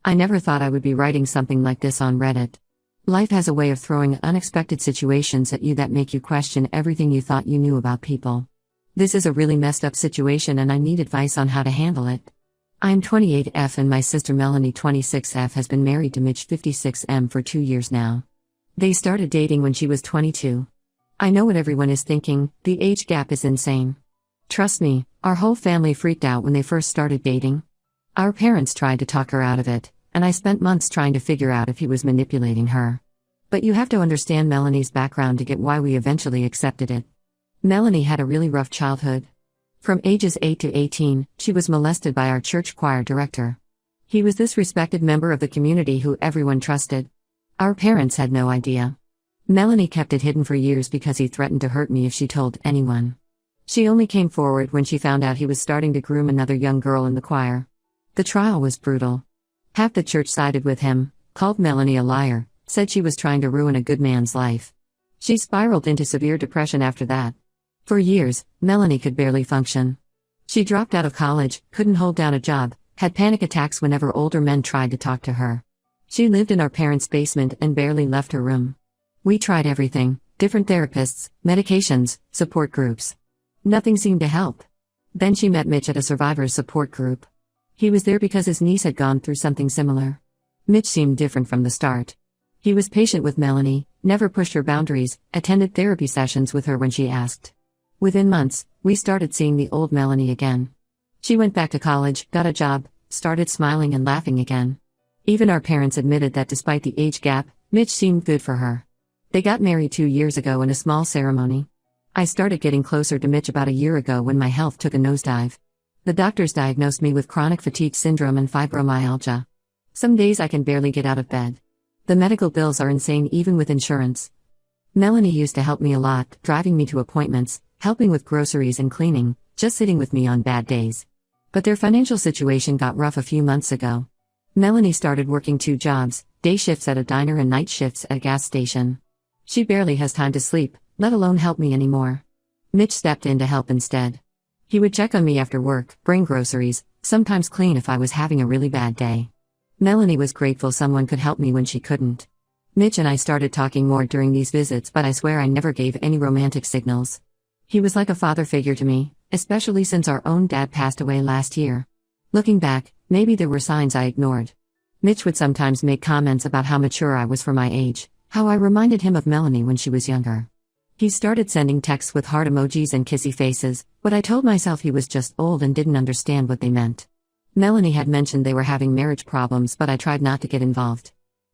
I never thought I would be writing something like this on Reddit. Life has a way of throwing unexpected situations at you that make you question everything you thought you knew about people. This is a really messed up situation and I need advice on how to handle it. I'm 28F and my sister Melanie 26F has been married to Mitch 56M for 2 years now. They started dating when she was 22. I know what everyone is thinking, the age gap is insane. Trust me, our whole family freaked out when they first started dating. Our parents tried to talk her out of it, and I spent months trying to figure out if he was manipulating her. But you have to understand Melanie's background to get why we eventually accepted it. Melanie had a really rough childhood. From ages 8 to 18, she was molested by our church choir director. He was this respected member of the community who everyone trusted. Our parents had no idea. Melanie kept it hidden for years because he threatened to hurt me if she told anyone. She only came forward when she found out he was starting to groom another young girl in the choir. The trial was brutal. Half the church sided with him, called Melanie a liar, said she was trying to ruin a good man's life. She spiraled into severe depression after that. For years, Melanie could barely function. She dropped out of college, couldn't hold down a job, had panic attacks whenever older men tried to talk to her. She lived in our parents' basement and barely left her room. We tried everything, different therapists, medications, support groups. Nothing seemed to help. Then she met Mitch at a survivors support group. He was there because his niece had gone through something similar. Mitch seemed different from the start. He was patient with Melanie, never pushed her boundaries, attended therapy sessions with her when she asked. Within months, we started seeing the old Melanie again. She went back to college, got a job, started smiling and laughing again. Even our parents admitted that despite the age gap, Mitch seemed good for her. They got married 2 years ago in a small ceremony. I started getting closer to Mitch about a year ago when my health took a nosedive. The doctors diagnosed me with chronic fatigue syndrome and fibromyalgia. Some days I can barely get out of bed. The medical bills are insane even with insurance. Melanie used to help me a lot, driving me to appointments, helping with groceries and cleaning, just sitting with me on bad days. But their financial situation got rough a few months ago. Melanie started working 2 jobs, day shifts at a diner and night shifts at a gas station. She barely has time to sleep, let alone help me anymore. Mitch stepped in to help instead. He would check on me after work, bring groceries, sometimes clean if I was having a really bad day. Melanie was grateful someone could help me when she couldn't. Mitch and I started talking more during these visits, but I swear I never gave any romantic signals. He was like a father figure to me, especially since our own dad passed away last year. Looking back, maybe there were signs I ignored. Mitch would sometimes make comments about how mature I was for my age, how I reminded him of Melanie when she was younger. He started sending texts with heart emojis and kissy faces, but I told myself he was just old and didn't understand what they meant. Melanie had mentioned they were having marriage problems, but I tried not to get involved.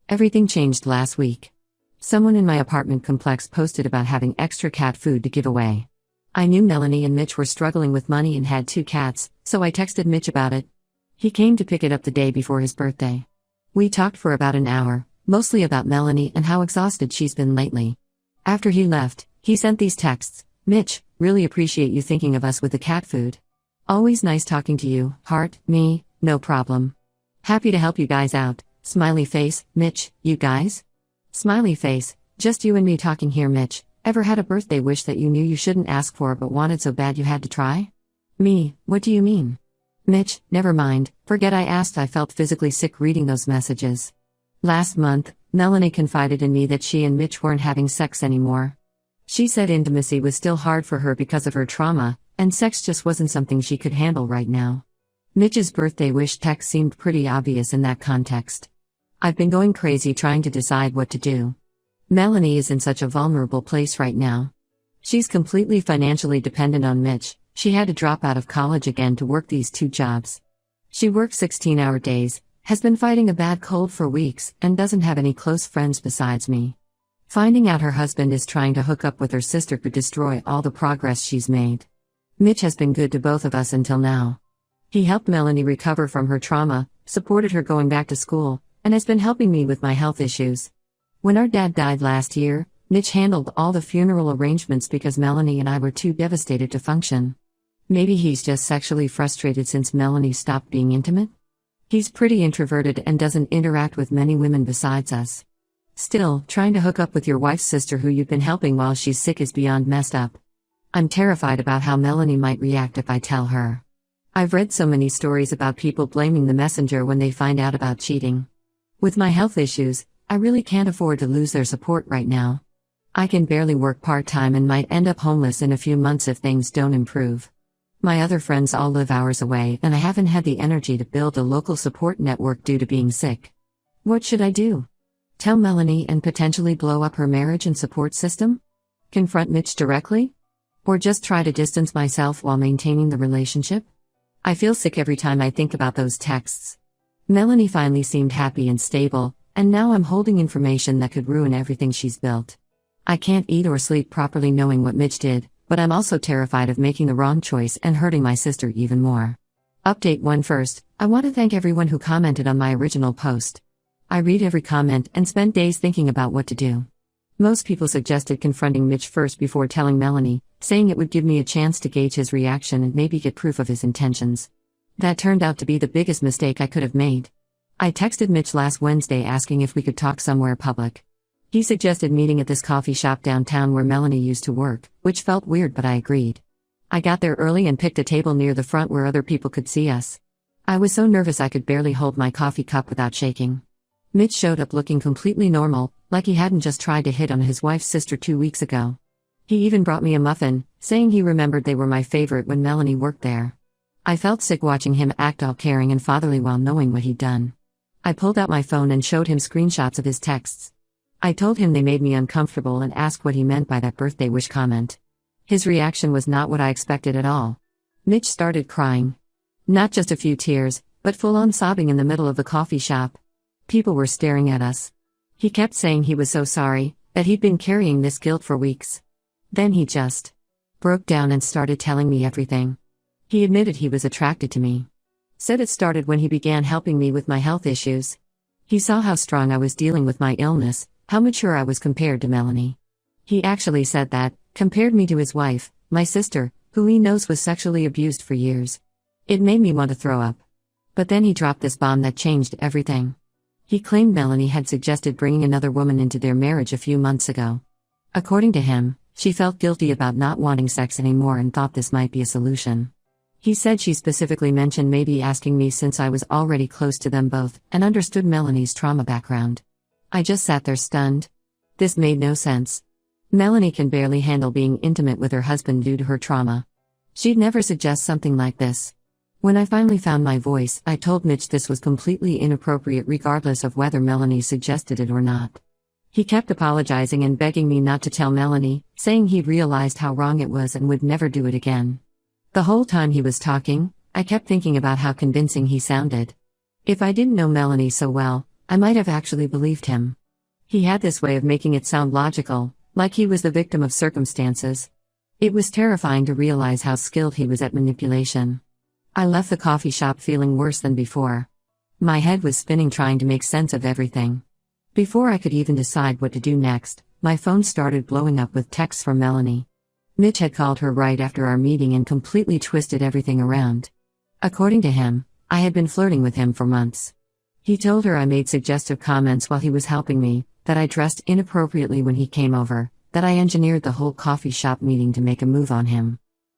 Everything changed last week. Someone in my apartment complex posted about having extra cat food to give away. I knew Melanie and Mitch were struggling with money and had 2 cats, so I texted Mitch about it. He came to pick it up the day before his birthday. We talked for about an hour, mostly about Melanie and how exhausted she's been lately. After he left, he sent these texts. Mitch, really appreciate you thinking of us with the cat food. Always nice talking to you, heart, me, no problem. Happy to help you guys out, smiley face, Mitch, you guys? Smiley face, just you and me talking here Mitch, ever had a birthday wish that you knew you shouldn't ask for but wanted so bad you had to try? Me, what do you mean? Mitch, never mind, forget I asked. I felt physically sick reading those messages. Last month, Melanie confided in me that she and Mitch weren't having sex anymore. She said intimacy was still hard for her because of her trauma, and sex just wasn't something she could handle right now. Mitch's birthday wish text seemed pretty obvious in that context. I've been going crazy trying to decide what to do. Melanie is in such a vulnerable place right now. She's completely financially dependent on Mitch. She had to drop out of college again to work these 2 jobs. She works 16-hour days, has been fighting a bad cold for weeks, and doesn't have any close friends besides me. Finding out her husband is trying to hook up with her sister could destroy all the progress she's made. Mitch has been good to both of us until now. He helped Melanie recover from her trauma, supported her going back to school, and has been helping me with my health issues. When our dad died last year, Mitch handled all the funeral arrangements because Melanie and I were too devastated to function. Maybe he's just sexually frustrated since Melanie stopped being intimate? He's pretty introverted and doesn't interact with many women besides us. Still, trying to hook up with your wife's sister who you've been helping while she's sick is beyond messed up. I'm terrified about how Melanie might react if I tell her. I've read so many stories about people blaming the messenger when they find out about cheating. With my health issues, I really can't afford to lose their support right now. I can barely work part-time and might end up homeless in a few months if things don't improve. My other friends all live hours away and I haven't had the energy to build a local support network due to being sick. What should I do? Tell Melanie and potentially blow up her marriage and support system? Confront Mitch directly? Or just try to distance myself while maintaining the relationship? I feel sick every time I think about those texts. Melanie finally seemed happy and stable, and now I'm holding information that could ruin everything she's built. I can't eat or sleep properly knowing what Mitch did, but I'm also terrified of making the wrong choice and hurting my sister even more. Update 1 first, I want to thank everyone who commented on my original post. I read every comment and spent days thinking about what to do. Most people suggested confronting Mitch first before telling Melanie, saying it would give me a chance to gauge his reaction and maybe get proof of his intentions. That turned out to be the biggest mistake I could have made. I texted Mitch last Wednesday asking if we could talk somewhere public. He suggested meeting at this coffee shop downtown where Melanie used to work, which felt weird but I agreed. I got there early and picked a table near the front where other people could see us. I was so nervous I could barely hold my coffee cup without shaking. Mitch showed up looking completely normal, like he hadn't just tried to hit on his wife's sister 2 weeks ago. He even brought me a muffin, saying he remembered they were my favorite when Melanie worked there. I felt sick watching him act all caring and fatherly while knowing what he'd done. I pulled out my phone and showed him screenshots of his texts. I told him they made me uncomfortable and asked what he meant by that birthday wish comment. His reaction was not what I expected at all. Mitch started crying. Not just a few tears, but full-on sobbing in the middle of the coffee shop. People were staring at us. He kept saying he was so sorry, that he'd been carrying this guilt for weeks. Then he just broke down and started telling me everything. He admitted he was attracted to me. Said it started when he began helping me with my health issues. He saw how strong I was dealing with my illness, how mature I was compared to Melanie. He actually said that, compared me to his wife, my sister, who he knows was sexually abused for years. It made me want to throw up. But then he dropped this bomb that changed everything. He claimed Melanie had suggested bringing another woman into their marriage a few months ago. According to him, she felt guilty about not wanting sex anymore and thought this might be a solution. He said she specifically mentioned maybe asking me since I was already close to them both and understood Melanie's trauma background. I just sat there stunned. This made no sense. Melanie can barely handle being intimate with her husband due to her trauma. She'd never suggest something like this. When I finally found my voice, I told Mitch this was completely inappropriate regardless of whether Melanie suggested it or not. He kept apologizing and begging me not to tell Melanie, saying he'd realized how wrong it was and would never do it again. The whole time he was talking, I kept thinking about how convincing he sounded. If I didn't know Melanie so well, I might have actually believed him. He had this way of making it sound logical, like he was the victim of circumstances. It was terrifying to realize how skilled he was at manipulation. I left the coffee shop feeling worse than before. My head was spinning trying to make sense of everything. Before I could even decide what to do next, my phone started blowing up with texts from Melanie. Mitch had called her right after our meeting and completely twisted everything around. According to him, I had been flirting with him for months. He told her I made suggestive comments while he was helping me, that I dressed inappropriately when he came over, that I engineered the whole coffee shop meeting to make a move on him.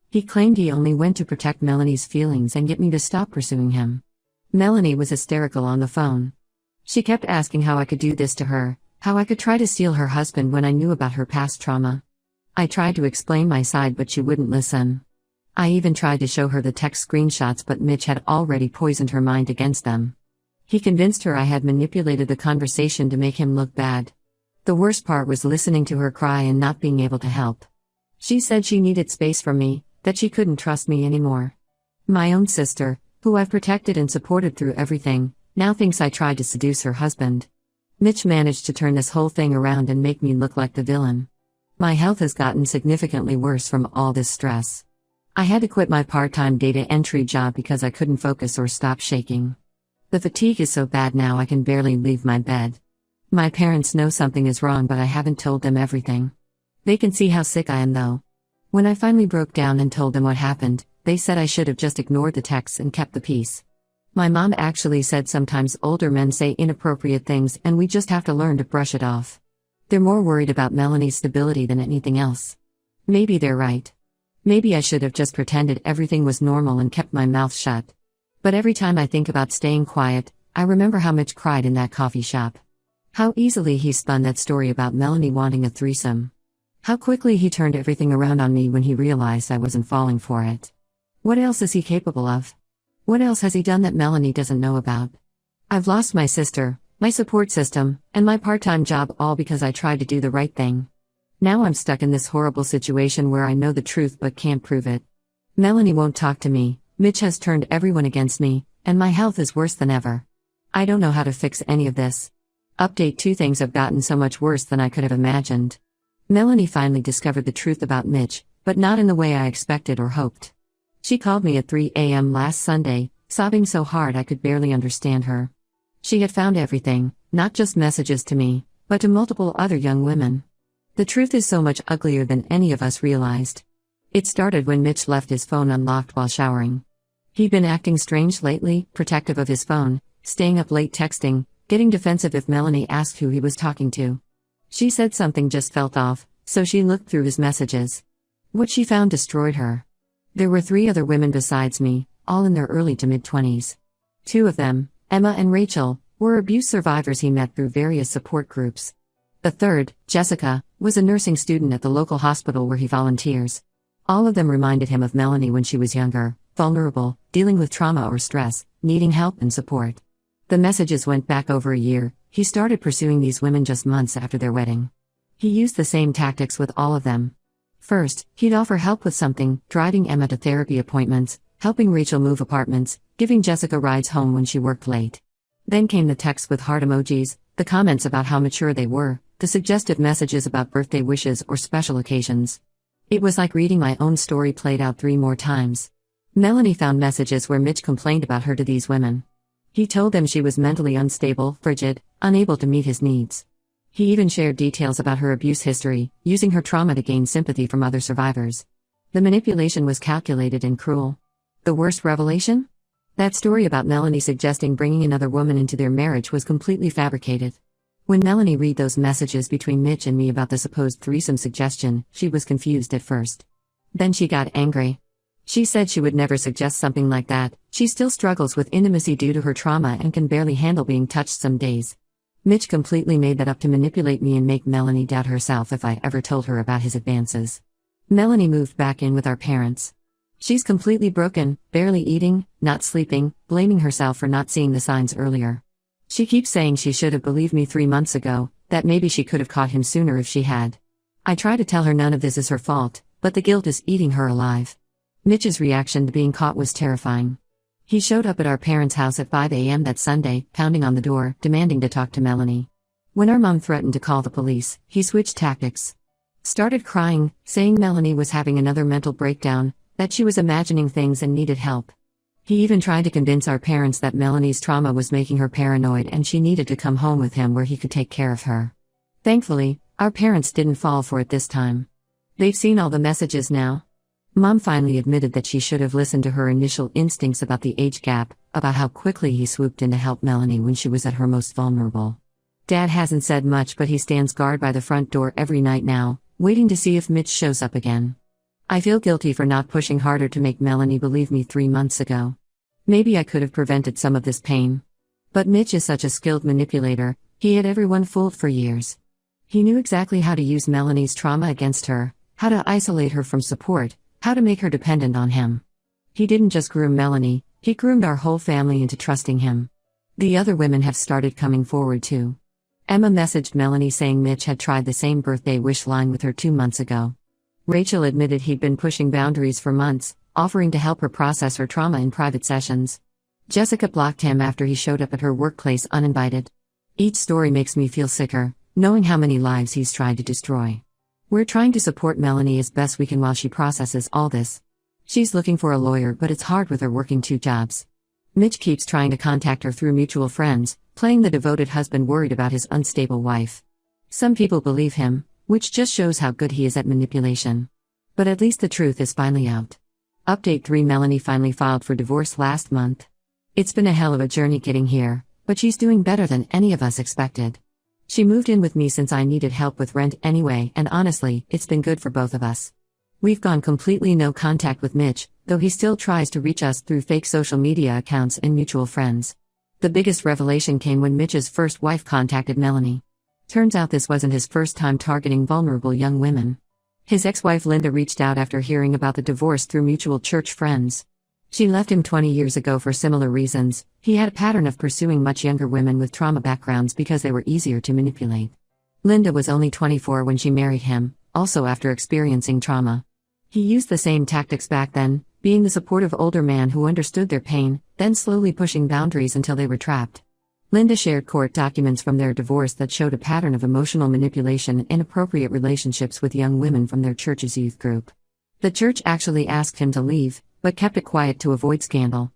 He claimed he only went to protect Melanie's feelings and get me to stop pursuing him. Melanie was hysterical on the phone. She kept asking how I could do this to her, how I could try to steal her husband when I knew about her past trauma. I tried to explain my side but she wouldn't listen. I even tried to show her the text screenshots but Mitch had already poisoned her mind against them. He convinced her I had manipulated the conversation to make him look bad. The worst part was listening to her cry and not being able to help. She said she needed space from me, that she couldn't trust me anymore. My own sister, who I've protected and supported through everything, now thinks I tried to seduce her husband. Mitch managed to turn this whole thing around and make me look like the villain. My health has gotten significantly worse from all this stress. I had to quit my part-time data entry job because I couldn't focus or stop shaking. The fatigue is so bad now I can barely leave my bed. My parents know something is wrong but I haven't told them everything. They can see how sick I am though. When I finally broke down and told them what happened, they said I should have just ignored the texts and kept the peace. My mom actually said sometimes older men say inappropriate things and we just have to learn to brush it off. They're more worried about Melanie's stability than anything else. Maybe they're right. Maybe I should have just pretended everything was normal and kept my mouth shut. But every time I think about staying quiet, I remember how Mitch cried in that coffee shop. How easily he spun that story about Melanie wanting a threesome. How quickly he turned everything around on me when he realized I wasn't falling for it. What else is he capable of? What else has he done that Melanie doesn't know about? I've lost my sister, my support system, and my part-time job all because I tried to do the right thing. Now I'm stuck in this horrible situation where I know the truth but can't prove it. Melanie won't talk to me, Mitch has turned everyone against me, and my health is worse than ever. I don't know how to fix any of this. Update: 2 things have gotten so much worse than I could have imagined. Melanie finally discovered the truth about Mitch, but not in the way I expected or hoped. She called me at 3 a.m. last Sunday, sobbing so hard I could barely understand her. She had found everything, not just messages to me, but to multiple other young women. The truth is so much uglier than any of us realized. It started when Mitch left his phone unlocked while showering. He'd been acting strange lately, protective of his phone, staying up late texting, getting defensive if Melanie asked who he was talking to. She said something just felt off, so she looked through his messages. What she found destroyed her. There were 3 other women besides me, all in their early to mid-20s. 2 of them, Emma and Rachel, were abuse survivors he met through various support groups. The third, Jessica, was a nursing student at the local hospital where he volunteers. All of them reminded him of Melanie when she was younger, vulnerable, dealing with trauma or stress, needing help and support. The messages went back over a year. He started pursuing these women just months after their wedding. He used the same tactics with all of them. First, he'd offer help with something, driving Emma to therapy appointments, helping Rachel move apartments, giving Jessica rides home when she worked late. Then came the texts with heart emojis, the comments about how mature they were, the suggestive messages about birthday wishes or special occasions. It was like reading my own story played out 3 more times. Melanie found messages where Mitch complained about her to these women. He told them she was mentally unstable, frigid, unable to meet his needs. He even shared details about her abuse history, using her trauma to gain sympathy from other survivors. The manipulation was calculated and cruel. The worst revelation? That story about Melanie suggesting bringing another woman into their marriage was completely fabricated. When Melanie read those messages between Mitch and me about the supposed threesome suggestion, she was confused at first. Then she got angry. She said she would never suggest something like that. She still struggles with intimacy due to her trauma and can barely handle being touched some days. Mitch completely made that up to manipulate me and make Melanie doubt herself if I ever told her about his advances. Melanie moved back in with our parents. She's completely broken, barely eating, not sleeping, blaming herself for not seeing the signs earlier. She keeps saying she should have believed me 3 months ago, that maybe she could have caught him sooner if she had. I try to tell her none of this is her fault, but the guilt is eating her alive. Mitch's reaction to being caught was terrifying. He showed up at our parents' house at 5 a.m. that Sunday, pounding on the door, demanding to talk to Melanie. When our mom threatened to call the police, he switched tactics. Started crying, saying Melanie was having another mental breakdown, that she was imagining things and needed help. He even tried to convince our parents that Melanie's trauma was making her paranoid and she needed to come home with him where he could take care of her. Thankfully, our parents didn't fall for it this time. They've seen all the messages now. Mom finally admitted that she should have listened to her initial instincts about the age gap, about how quickly he swooped in to help Melanie when she was at her most vulnerable. Dad hasn't said much, but he stands guard by the front door every night now, waiting to see if Mitch shows up again. I feel guilty for not pushing harder to make Melanie believe me 3 months ago. Maybe I could have prevented some of this pain. But Mitch is such a skilled manipulator, he had everyone fooled for years. He knew exactly how to use Melanie's trauma against her, how to isolate her from support, how to make her dependent on him. He didn't just groom Melanie, he groomed our whole family into trusting him. The other women have started coming forward too. Emma messaged Melanie saying Mitch had tried the same birthday wish line with her 2 months ago. Rachel admitted he'd been pushing boundaries for months, offering to help her process her trauma in private sessions. Jessica blocked him after he showed up at her workplace uninvited. Each story makes me feel sicker, knowing how many lives he's tried to destroy. We're trying to support Melanie as best we can while she processes all this. She's looking for a lawyer, but it's hard with her working 2 jobs. Mitch keeps trying to contact her through mutual friends, playing the devoted husband worried about his unstable wife. Some people believe him, which just shows how good he is at manipulation. But at least the truth is finally out. Update 3: Melanie finally filed for divorce last month. It's been a hell of a journey getting here, but she's doing better than any of us expected. She moved in with me since I needed help with rent anyway, and honestly, it's been good for both of us. We've gone completely no contact with Mitch, though he still tries to reach us through fake social media accounts and mutual friends. The biggest revelation came when Mitch's first wife contacted Melanie. Turns out this wasn't his first time targeting vulnerable young women. His ex-wife Linda reached out after hearing about the divorce through mutual church friends. She left him 20 years ago for similar reasons. He had a pattern of pursuing much younger women with trauma backgrounds because they were easier to manipulate. Linda was only 24 when she married him, also after experiencing trauma. He used the same tactics back then, being the supportive older man who understood their pain, then slowly pushing boundaries until they were trapped. Linda shared court documents from their divorce that showed a pattern of emotional manipulation and inappropriate relationships with young women from their church's youth group. The church actually asked him to leave, but kept it quiet to avoid scandal.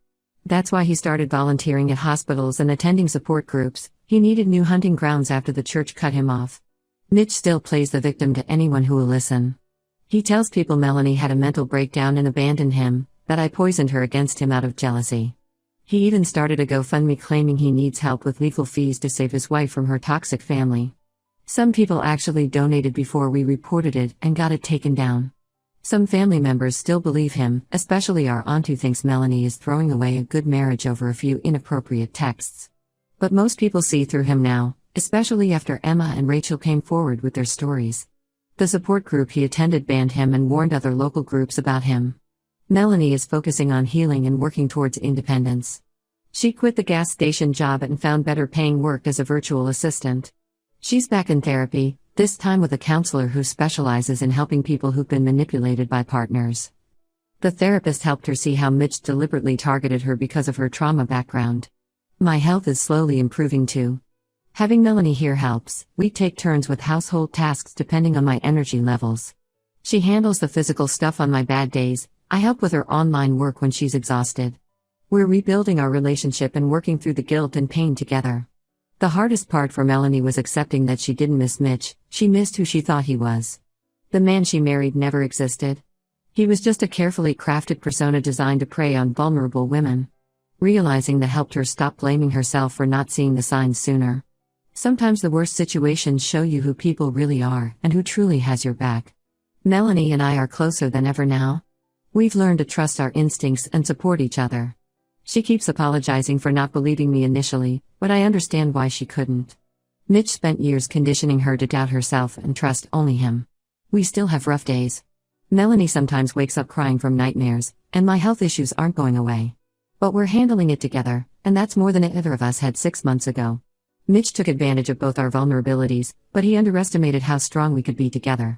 That's why he started volunteering at hospitals and attending support groups. He needed new hunting grounds after the church cut him off. Mitch still plays the victim to anyone who will listen. He tells people Melanie had a mental breakdown and abandoned him, that I poisoned her against him out of jealousy. He even started a GoFundMe claiming he needs help with legal fees to save his wife from her toxic family. Some people actually donated before we reported it and got it taken down. Some family members still believe him, especially our aunt who thinks Melanie is throwing away a good marriage over a few inappropriate texts. But most people see through him now, especially after Emma and Rachel came forward with their stories. The support group he attended banned him and warned other local groups about him. Melanie is focusing on healing and working towards independence. She quit the gas station job and found better paying work as a virtual assistant. She's back in therapy, this time with a counselor who specializes in helping people who've been manipulated by partners. The therapist helped her see how Mitch deliberately targeted her because of her trauma background. My health is slowly improving too. Having Melanie here helps. We take turns with household tasks depending on my energy levels. She handles the physical stuff on my bad days. I help with her online work when she's exhausted. We're rebuilding our relationship and working through the guilt and pain together. The hardest part for Melanie was accepting that she didn't miss Mitch, she missed who she thought he was. The man she married never existed. He was just a carefully crafted persona designed to prey on vulnerable women. Realizing that helped her stop blaming herself for not seeing the signs sooner. Sometimes the worst situations show you who people really are and who truly has your back. Melanie and I are closer than ever now. We've learned to trust our instincts and support each other. She keeps apologizing for not believing me initially, but I understand why she couldn't. Mitch spent years conditioning her to doubt herself and trust only him. We still have rough days. Melanie sometimes wakes up crying from nightmares, and my health issues aren't going away. But we're handling it together, and that's more than either of us had 6 months ago. Mitch took advantage of both our vulnerabilities, but he underestimated how strong we could be together.